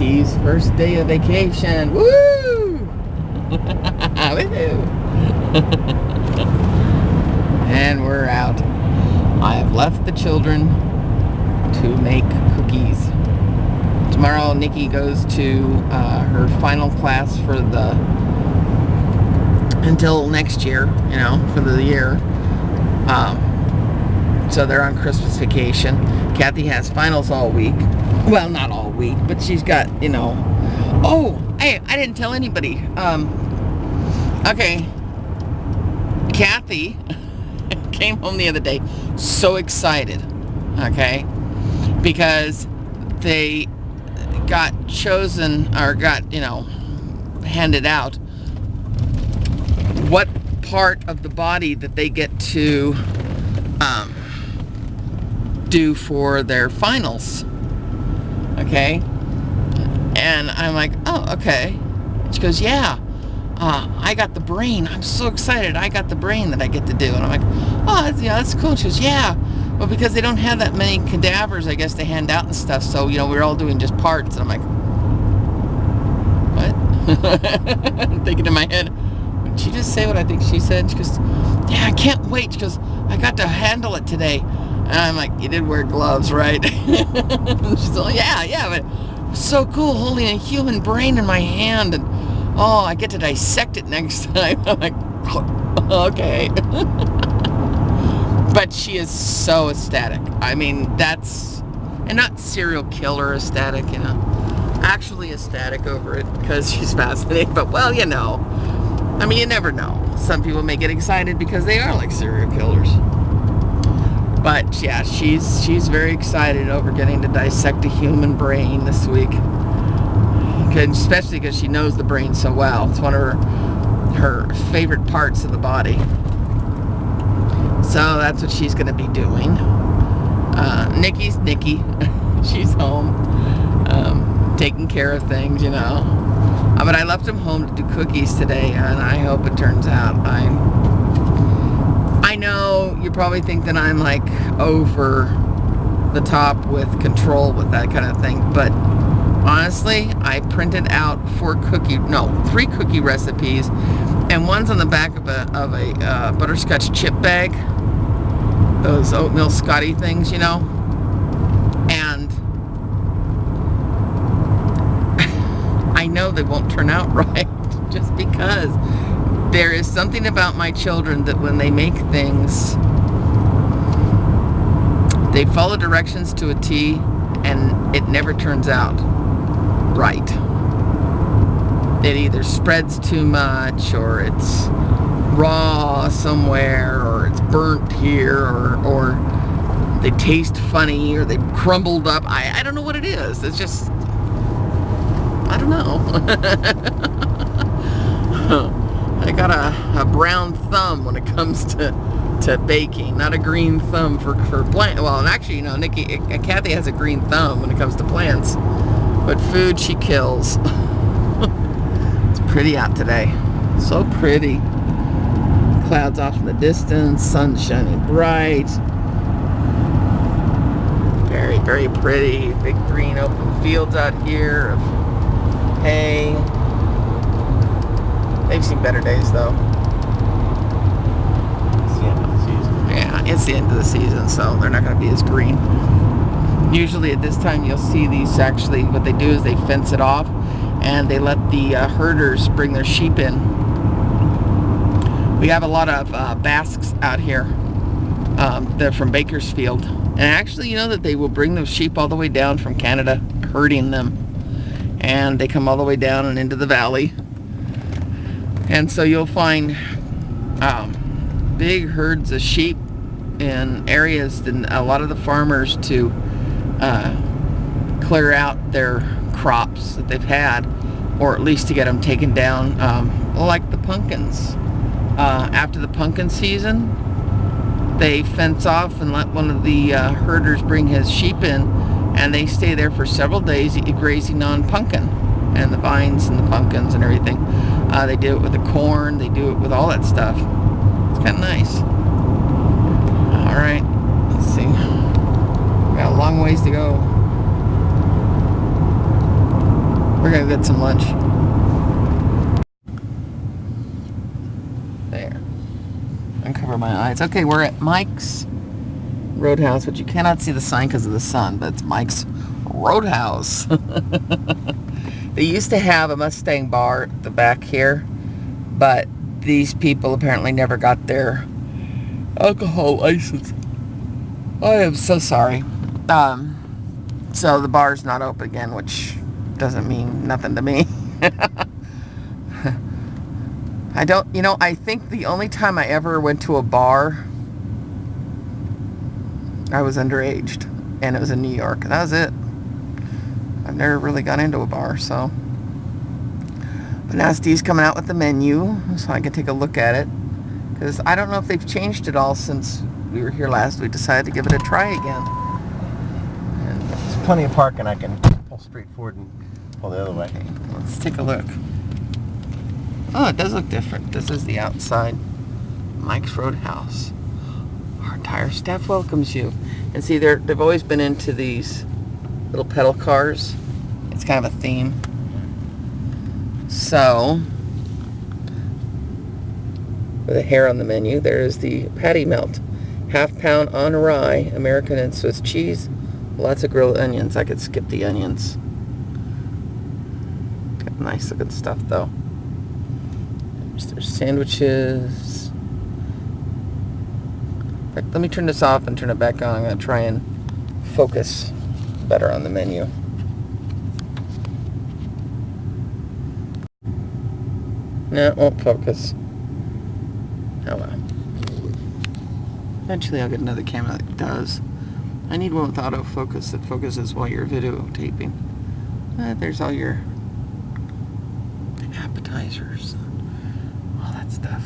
Kitty's first day of vacation. Woo! Woohoo! And we're out. I have left the children to make cookies. Tomorrow, Nikki goes to her final class for until next year, you know, for the year. So they're on Christmas vacation. Kathy has finals all week. Well, not all week, but she's got, you know. Oh, hey, I didn't tell anybody. Okay. Kathy came home the other day so excited, okay, because they got chosen, or got, you know, handed out what part of the body that they get to do for their finals, okay? And I'm like, oh, okay. She goes, yeah, I got the brain. I'm so excited. I got the brain that I get to do. And I'm like, oh, yeah, that's cool. She goes, yeah. Well, because they don't have that many cadavers, I guess, to hand out and stuff. So, you know, we're all doing just parts. And I'm like, what? I'm thinking in my head, did she just say what I think she said? She goes, yeah, I can't wait. She goes, I got to handle it today. And I'm like, you did wear gloves, right? She's like, yeah, but it was so cool holding a human brain in my hand. And, oh, I get to dissect it next time. I'm like, okay. But she is so ecstatic. I mean, that's, and not serial killer ecstatic, you know, actually ecstatic over it because she's fascinated. But, well, you know, I mean, you never know. Some people may get excited because they are like serial killers. But, yeah, she's very excited over getting to dissect a human brain this week. Especially because she knows the brain so well. It's one of her favorite parts of the body. So that's what she's going to be doing. Nikki's Nikki. She's home, taking care of things, you know. But I left him home to do cookies today, and I hope it turns out. I know you probably think that I'm like over the top with control with that kind of thing, but honestly, I printed out 3 cookie recipes, and one's on the back of a butterscotch chip bag, those oatmeal Scotty things, you know, and I know they won't turn out right, just because there is something about my children that when they make things, they follow directions to a T, and it never turns out right. It either spreads too much, or it's raw somewhere, or it's burnt here, or they taste funny, or they crumbled up. I don't know what it is. It's just, I don't know. I got a brown thumb when it comes to baking, not a green thumb for plant. Well, and actually, you know, Kathy has a green thumb when it comes to plants. But food, she kills. It's pretty out today. So pretty. Clouds off in the distance. Sun shining bright. Very, very pretty. Big green open fields out here of hay. They've seen better days, though. It's the end of the season. Yeah, it's the end of the season, so they're not going to be as green. Usually at this time you'll see these, actually what they do is they fence it off and they let the herders bring their sheep in. We have a lot of Basques out here. They're from Bakersfield, and actually, you know, that they will bring those sheep all the way down from Canada, herding them, and they come all the way down and into the valley. And so you'll find big herds of sheep in areas that a lot of the farmers to clear out their crops that they've had, or at least to get them taken down, like the pumpkins. After the pumpkin season, they fence off and let one of the herders bring his sheep in, and they stay there for several days grazing on pumpkin and the vines and the pumpkins and everything. They do it with the corn, they do it with all that stuff. It's kind of nice. Alright, let's see. We got a long ways to go. We're gonna get some lunch. There. Uncover my eyes. Okay, we're at Mike's Roadhouse, which you cannot see the sign because of the sun, but it's Mike's Roadhouse. They used to have a Mustang bar at the back here, but these people apparently never got their alcohol license. I am so sorry. So the bar's not open again, which doesn't mean nothing to me. I think the only time I ever went to a bar, I was underaged, and it was in New York. That was it. I've never really got into a bar, so. But now Steve's coming out with the menu, so I can take a look at it. Because I don't know if they've changed it all since we were here last. We decided to give it a try again. And there's plenty of parking. I can pull straight forward and pull the other way. Okay, let's take a look. Oh, it does look different. This is the outside Mike's Roadhouse. Our entire staff welcomes you. And see, they've always been into these little pedal cars. It's kind of a theme. So, with a hair on the menu, there is the patty melt. Half pound on rye, American and Swiss cheese, lots of grilled onions. I could skip the onions. Got nice looking stuff though. There's sandwiches. In fact, let me turn this off and turn it back on. I'm going to try and focus better on the menu. No, it won't focus. Oh well. Eventually I'll get another camera that does. I need one with autofocus that focuses while you're videotaping. There's all your appetizers. All that stuff.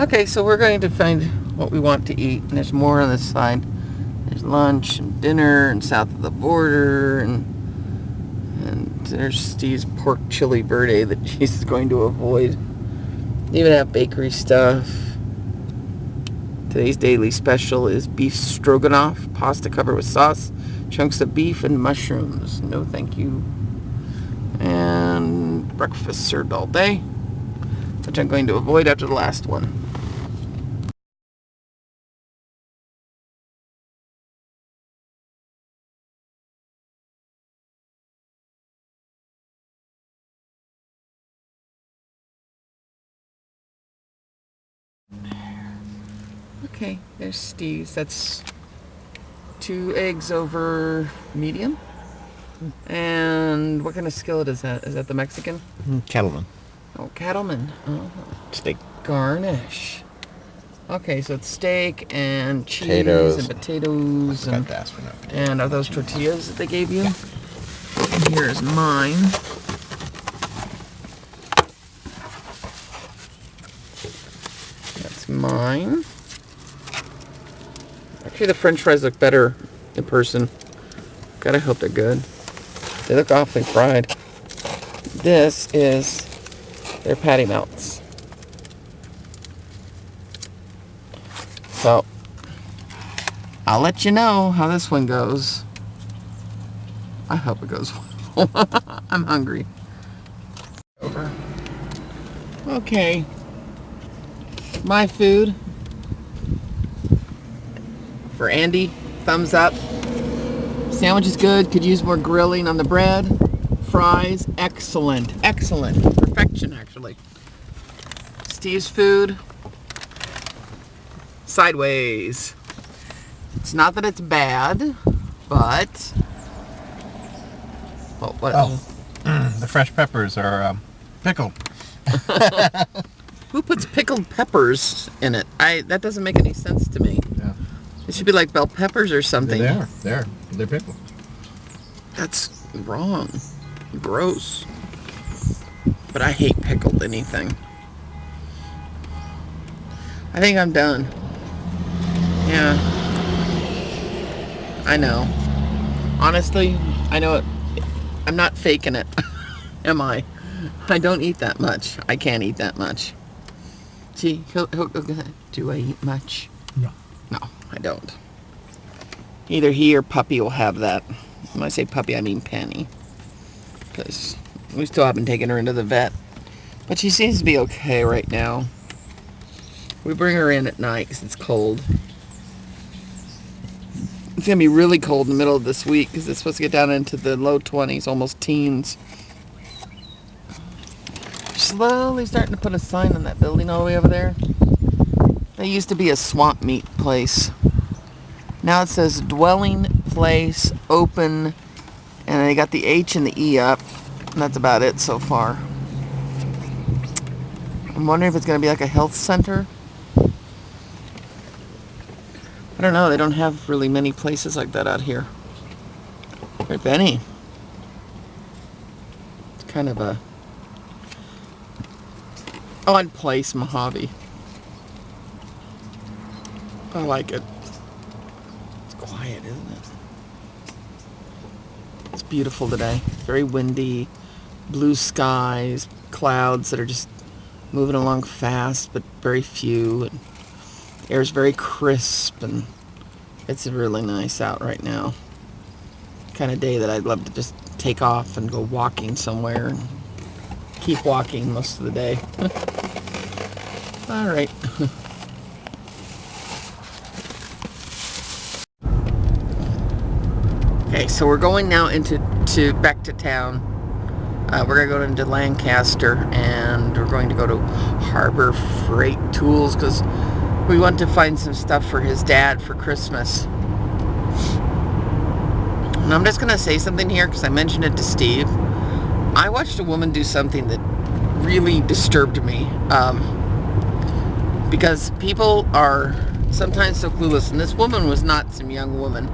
Okay, so we're going to find what we want to eat. And there's more on this side. There's lunch and dinner and south of the border. And there's Steve's pork chili verde that she's going to avoid. They even have bakery stuff. Today's daily special is beef stroganoff, pasta covered with sauce, chunks of beef, and mushrooms. No thank you. And breakfast served all day, which I'm going to avoid after the last one. Okay, there's Steve's. That's 2 eggs over medium. And what kind of skillet is that? Is that the Mexican? Cattleman. Oh, Cattleman. Oh. Steak. Garnish. Okay, so it's steak and cheese and potatoes. I forgot to ask for no potatoes. And are those tortillas that they gave you? Yeah. And here's mine. That's mine. Actually, the French fries look better in person. Gotta hope they're good. They look awfully fried. This is their patty melts. So, I'll let you know how this one goes. I hope it goes well. I'm hungry. Over. Okay. My food. For Andy, thumbs up. Sandwich is good. Could use more grilling on the bread. Fries, excellent. Excellent. Perfection, actually. Steve's food. Sideways. It's not that it's bad, but... Oh, what? The fresh peppers are pickled. Who puts pickled peppers in it? That doesn't make any sense to me. Yeah. It should be like bell peppers or something. They're pickled. That's wrong. Gross. But I hate pickled anything. I think I'm done. Yeah. I know. Honestly, I know it. I'm not faking it. Am I? I don't eat that much. I can't eat that much. See, do I eat much? No. No, I don't. Either he or Puppy will have that. When I say Puppy, I mean Penny. because we still haven't taken her into the vet. But she seems to be okay right now. We bring her in at night because it's cold. It's going to be really cold in the middle of this week because it's supposed to get down into the low 20s, almost teens. Slowly starting to put a sign on that building all the way over there. That used to be a swamp meat place. Now it says dwelling place open, and they got the H and the E up. And that's about it so far. I'm wondering if it's going to be like a health center. I don't know. They don't have really many places like that out here. Hey, Benny. It's kind of a odd place, Mojave. I like it. It's quiet, isn't it? It's beautiful today. Very windy, blue skies, clouds that are just moving along fast, but very few. And the air's very crisp, and it's really nice out right now. Kind of day that I'd love to just take off and go walking somewhere and keep walking most of the day. All right. Okay, so we're going now back to town. We're gonna go into Lancaster, and we're going to go to Harbor Freight Tools because we want to find some stuff for his dad for Christmas. And I'm just gonna say something here because I mentioned it to Steve. I watched a woman do something that really disturbed me. Because people are sometimes so clueless, and this woman was not some young woman.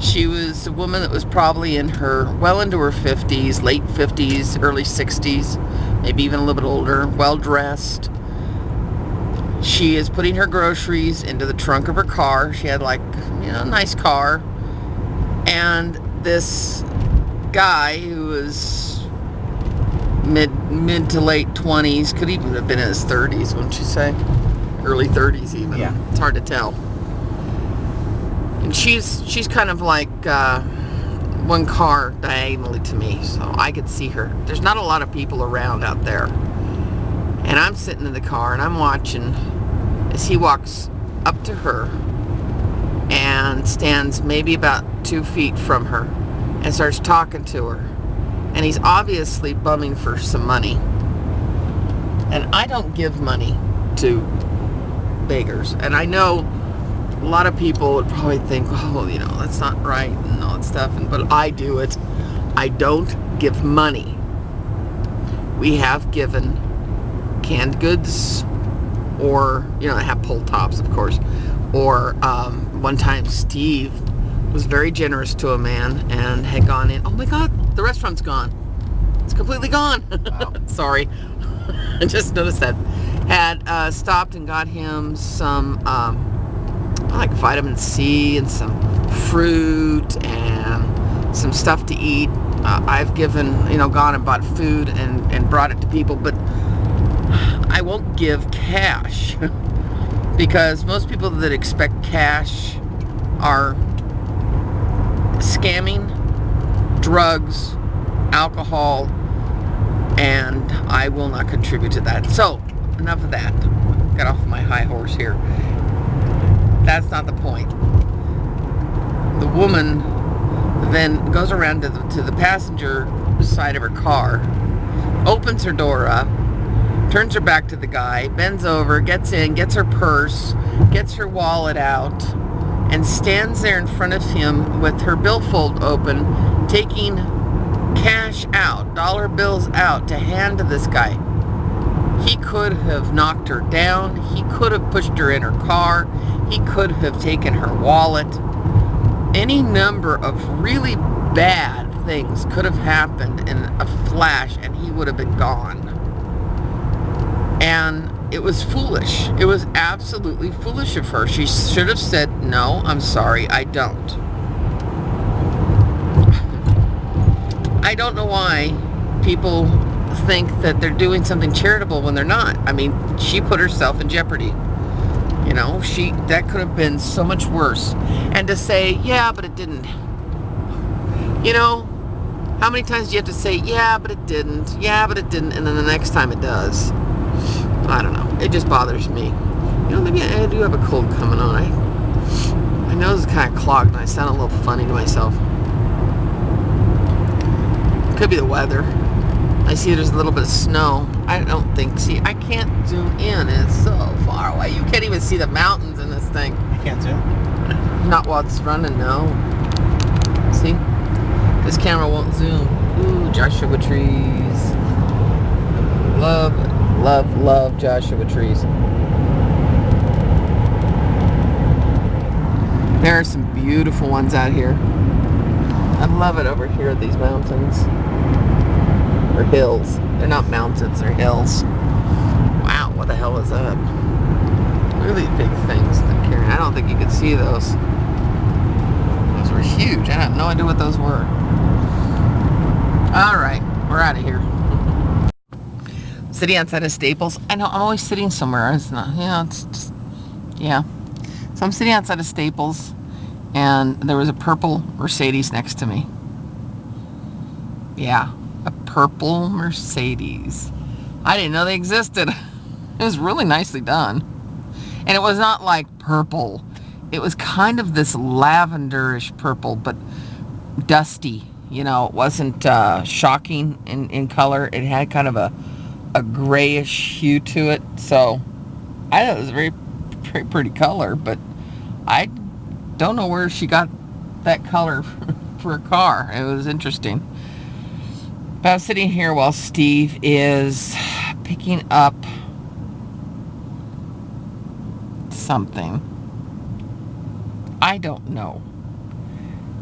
She was a woman that was probably into her 50s, late 50s, early 60s, maybe even a little bit older, well dressed. She is putting her groceries into the trunk of her car. She had like, a nice car. And this guy who was mid to late 20s, could even have been in his 30s, wouldn't you say? Early 30s even. Yeah. It's hard to tell. And she's kind of like one car diagonally to me, so I could see her. There's not a lot of people around out there. And I'm sitting in the car and I'm watching as he walks up to her and stands maybe about 2 feet from her and starts talking to her. And he's obviously bumming for some money. And I don't give money to beggars. And I know a lot of people would probably think, oh, that's not right and all that stuff. But I do it. I don't give money. We have given canned goods, or, I have pull tops, of course. Or one time Steve was very generous to a man and had gone in. Oh my God, the restaurant's gone. It's completely gone. Wow. Sorry. I just noticed that. Had stopped and got him some like vitamin C and some fruit and some stuff to eat. I've given, gone and bought food and brought it to people, but I won't give cash because most people that expect cash are scamming, drugs, alcohol, and I will not contribute to that. So, enough of that. Got off my high horse here. That's not the point. The woman then goes around to the passenger side of her car, opens her door up, turns her back to the guy, bends over, gets in, gets her purse, gets her wallet out, and stands there in front of him with her billfold open, taking cash out, dollar bills out to hand to this guy. He could have knocked her down. He could have pushed her in her car. He could have taken her wallet. Any number of really bad things could have happened in a flash, and he would have been gone. And it was foolish. It was absolutely foolish of her. She should have said, no, I'm sorry, I don't. I don't know why people think that they're doing something charitable when they're not. I mean, she put herself in jeopardy. That could have been so much worse. And to say, yeah, but it didn't. How many times do you have to say, yeah, but it didn't, yeah, but it didn't, and then the next time it does? I don't know. It just bothers me. You know, maybe I do have a cold coming on. My nose is kind of clogged, and I sound a little funny to myself. Could be the weather. I see there's a little bit of snow. I don't think, see, I can't zoom in. It's so far away. You can't even see the mountains in this thing. I can't zoom? Not while it's running, no. See? This camera won't zoom. Ooh, Joshua trees. Love, love, love Joshua trees. There are some beautiful ones out here. I love it over here, these mountains. Or hills. They're not mountains, they're hills. Wow, what the hell is that? Look at these big things they're carrying. I don't think you could see those. Those were huge. I have no idea what those were. Alright, we're out of here. Sitting outside of Staples. I know, I'm always sitting somewhere. It's not, yeah, it's just, yeah. So I'm sitting outside of Staples, and there was a purple Mercedes next to me. Yeah, a purple Mercedes. I didn't know they existed. It was really nicely done. And it was not like purple. It was kind of this lavenderish purple, but dusty. You know, it wasn't shocking in color. It had kind of a grayish hue to it. So I thought it was a very pretty color, but I don't know where she got that color for a car. It was interesting. But I'm sitting here while Steve is picking up something. I don't know.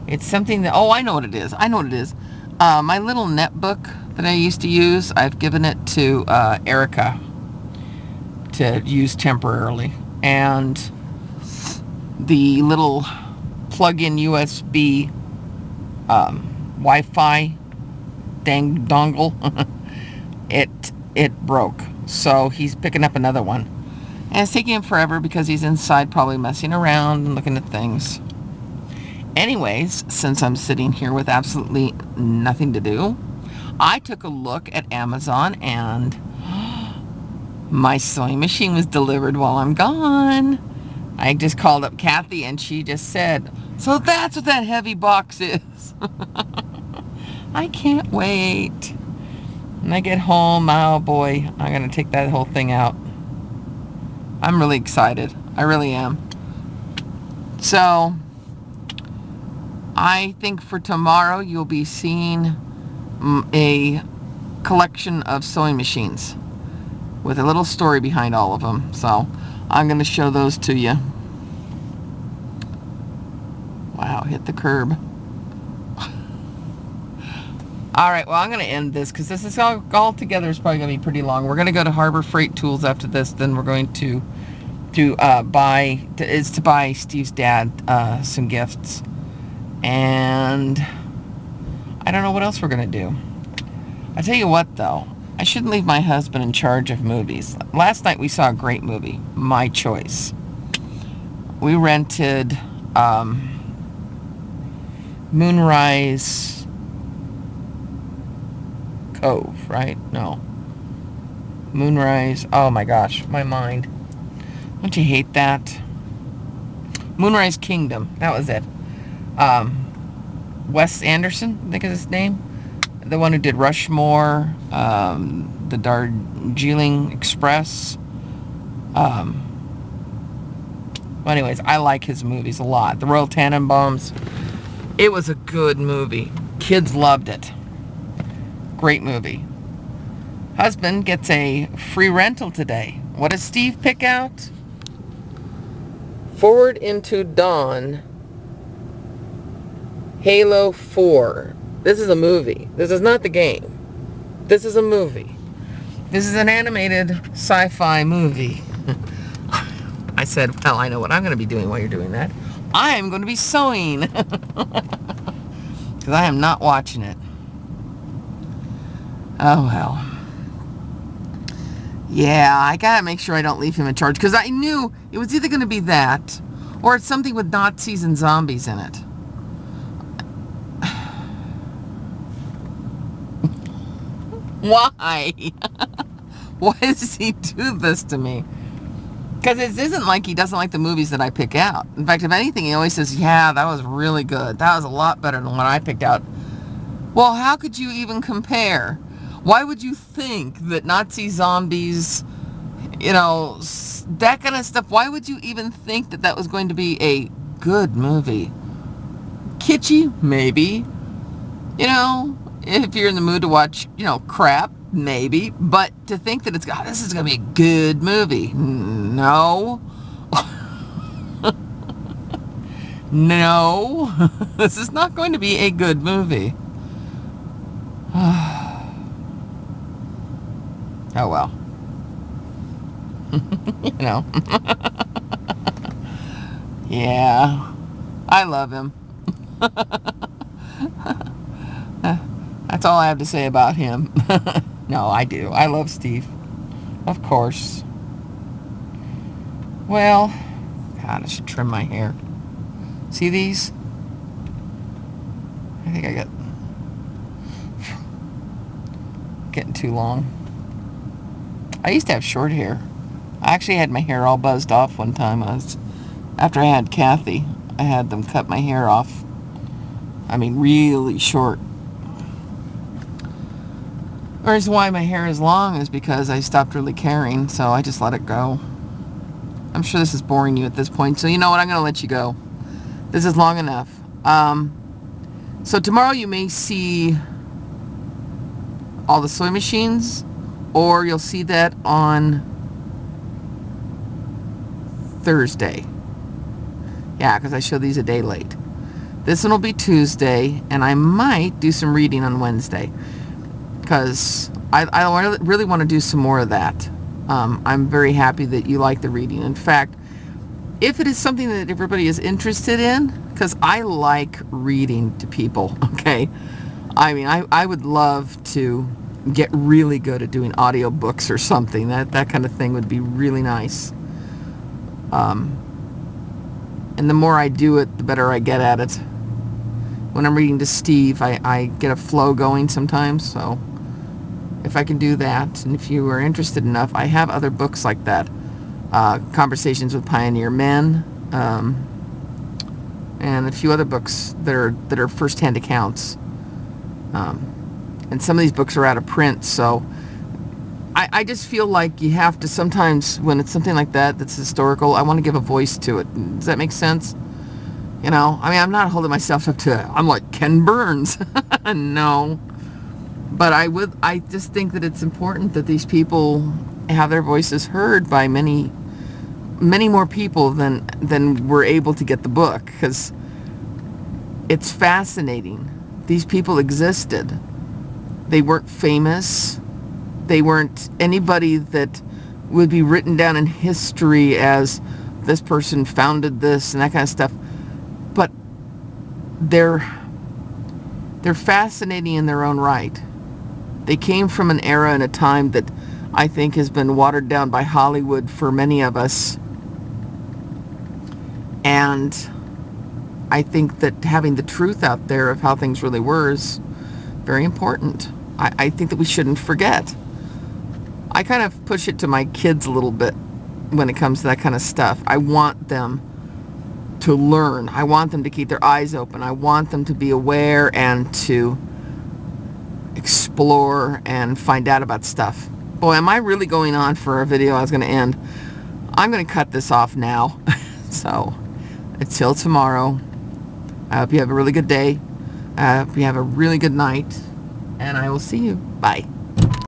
It's something that, oh, I know what it is. I know what it is. My little netbook that I used to use, I've given it to Erica to use temporarily. And the little plug-in USB Wi-Fi dongle, it broke. So he's picking up another one. And it's taking him forever because he's inside probably messing around and looking at things. Anyways, since I'm sitting here with absolutely nothing to do, I took a look at Amazon and my sewing machine was delivered while I'm gone. I just called up Kathy and she just said, so that's what that heavy box is. I can't wait. When I get home, oh boy, I'm going to take that whole thing out. I'm really excited. I really am. So I think for tomorrow you'll be seeing a collection of sewing machines with a little story behind all of them. So I'm going to show those to you. Wow, hit the curb. Alright, well, I'm going to end this because this is all together is probably going to be pretty long. We're going to go to Harbor Freight Tools after this. Then we're going to buy Steve's dad some gifts. And I don't know what else we're going to do. I tell you what, though. I shouldn't leave my husband in charge of movies. Last night we saw a great movie. My choice. We rented Moonrise Cove, right? No. Moonrise. Oh my gosh, my mind. Don't you hate that? Moonrise Kingdom. That was it. Wes Anderson, I think is his name. The one who did Rushmore, the Darjeeling Express. Well, anyways, I like his movies a lot. The Royal Tenenbaums. It was a good movie. Kids loved it. Great movie. Husband gets a free rental today. What does Steve pick out? Forward into Dawn. Halo 4. This is a movie. This is not the game. This is a movie. This is an animated sci-fi movie. I said, well, I know what I'm going to be doing while you're doing that. I am going to be sewing. Because I am not watching it. Oh, well. Yeah, I got to make sure I don't leave him in charge. Because I knew it was either going to be that or it's something with Nazis and zombies in it. Why? Why does he do this to me? Because it isn't like he doesn't like the movies that I pick out. In fact, if anything, he always says, yeah, that was really good. That was a lot better than what I picked out. Well, how could you even compare? Why would you think that Nazi zombies, that kind of stuff, why would you even think that that was going to be a good movie? Kitschy? Maybe. If you're in the mood to watch, crap, maybe. But to think that this is going to be a good movie. No. No. This is not going to be a good movie. Oh, well. Yeah. I love him. That's all I have to say about him. No, I do. I love Steve. Of course. Well, God, I should trim my hair. See these? I think I got getting too long. I used to have short hair. I actually had my hair all buzzed off one time. After I had Kathy, I had them cut my hair off. I mean, really short. The reason why my hair is long is because I stopped really caring, so I just let it go. I'm sure this is boring you at this point, so you know what? I'm going to let you go. This is long enough. So tomorrow you may see all the soy machines, or you'll see that on Thursday. Yeah, because I show these a day late. This one will be Tuesday, and I might do some reading on Wednesday, because I really want to do some more of that. I'm very happy that you like the reading. In fact, if it is something that everybody is interested in, because I like reading to people, okay? I mean, I would love to get really good at doing audiobooks or something. That kind of thing would be really nice. And the more I do it, the better I get at it. When I'm reading to Steve, I get a flow going sometimes, so if I can do that, and if you are interested enough, I have other books like that. Conversations with Pioneer Men, and a few other books that are first-hand accounts. And some of these books are out of print, so I just feel like you have to sometimes, when it's something like that that's historical, I want to give a voice to it. Does that make sense? I mean, I'm not holding myself up to, I'm like Ken Burns. No. But I just think that it's important that these people have their voices heard by many more people than were able to get the book, because it's fascinating. These people existed. They weren't famous. They weren't anybody that would be written down in history as this person founded this and that kind of stuff. But they're fascinating in their own right. They came from an era and a time that I think has been watered down by Hollywood for many of us. And I think that having the truth out there of how things really were is very important. I think that we shouldn't forget. I kind of push it to my kids a little bit when it comes to that kind of stuff. I want them to learn. I want them to keep their eyes open. I want them to be aware and to explore and find out about stuff. Boy, am I really going on for a video I was going to end. I'm going to cut this off now. So, until tomorrow, I hope you have a really good day. I hope you have a really good night. And I will see you. Bye.